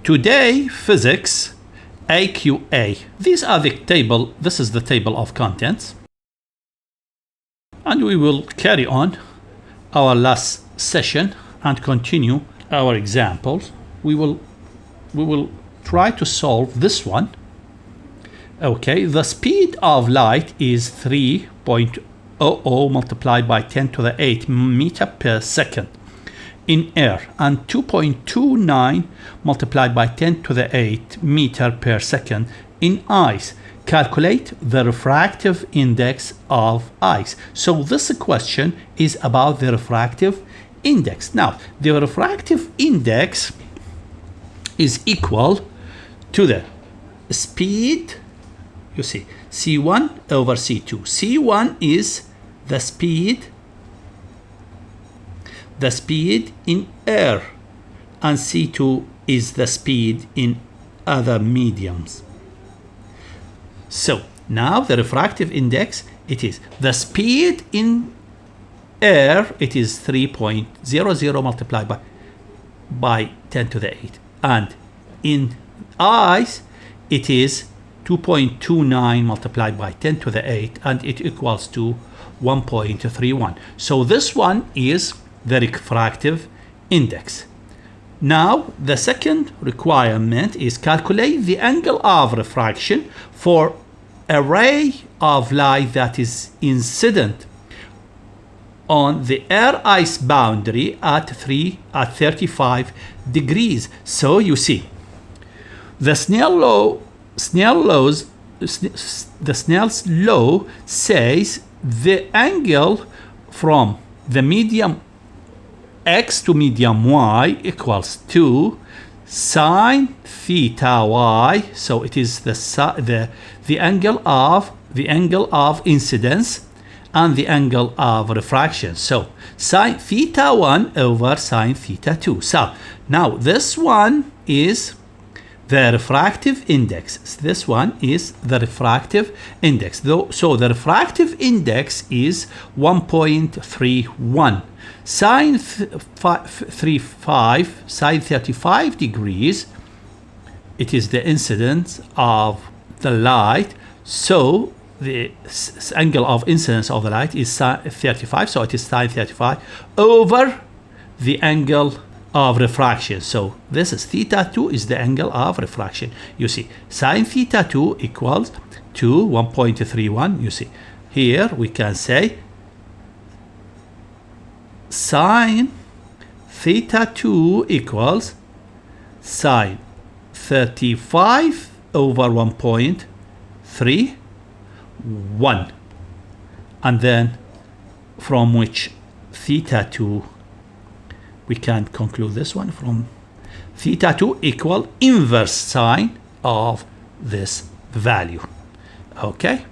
Today, physics, AQA. These are the table, this is the table of contents. And we will carry on our last session and continue our examples. We will try to solve this one. Okay, the speed of light is 3.00 multiplied by 10 to the 8 meter per second in air and 2.29 multiplied by 10 to the 8 meter per second in ice. Calculate the refractive index of ice. So this question is about the refractive index. Now, the refractive index is equal to the speed, you see, C1 over C2. C1 is the speed in air, and C2 is the speed in other mediums. So now the refractive index, it is the speed in air, it is 3.00 multiplied by 10 to the 8, and in ice it is 2.29 multiplied by 10 to the 8, and it equals to 1.31. So this one is the refractive index. Now the second requirement is calculate the angle of refraction for a ray of light that is incident on the air-ice boundary at 35 degrees. So you see, the Snell's law says the angle from the medium X to medium Y equals to sine theta Y. So it is the angle of incidence and the angle of refraction. So sine theta 1 over sine theta 2. So now this one is the refractive index. This one is the refractive index. So the refractive index is 1.31. Sine 35 degrees, it is the incidence of the light. So the angle of incidence of the light is 35, so it is sine 35 over the angle of refraction. So this is theta 2 is the angle of refraction. You see, sine theta 2 equals to 1.31. You see, here we can say sine theta 2 equals sine 35 over 1.31, and then from which theta 2 we can conclude this one from theta 2 equal inverse sine of this value. Okay.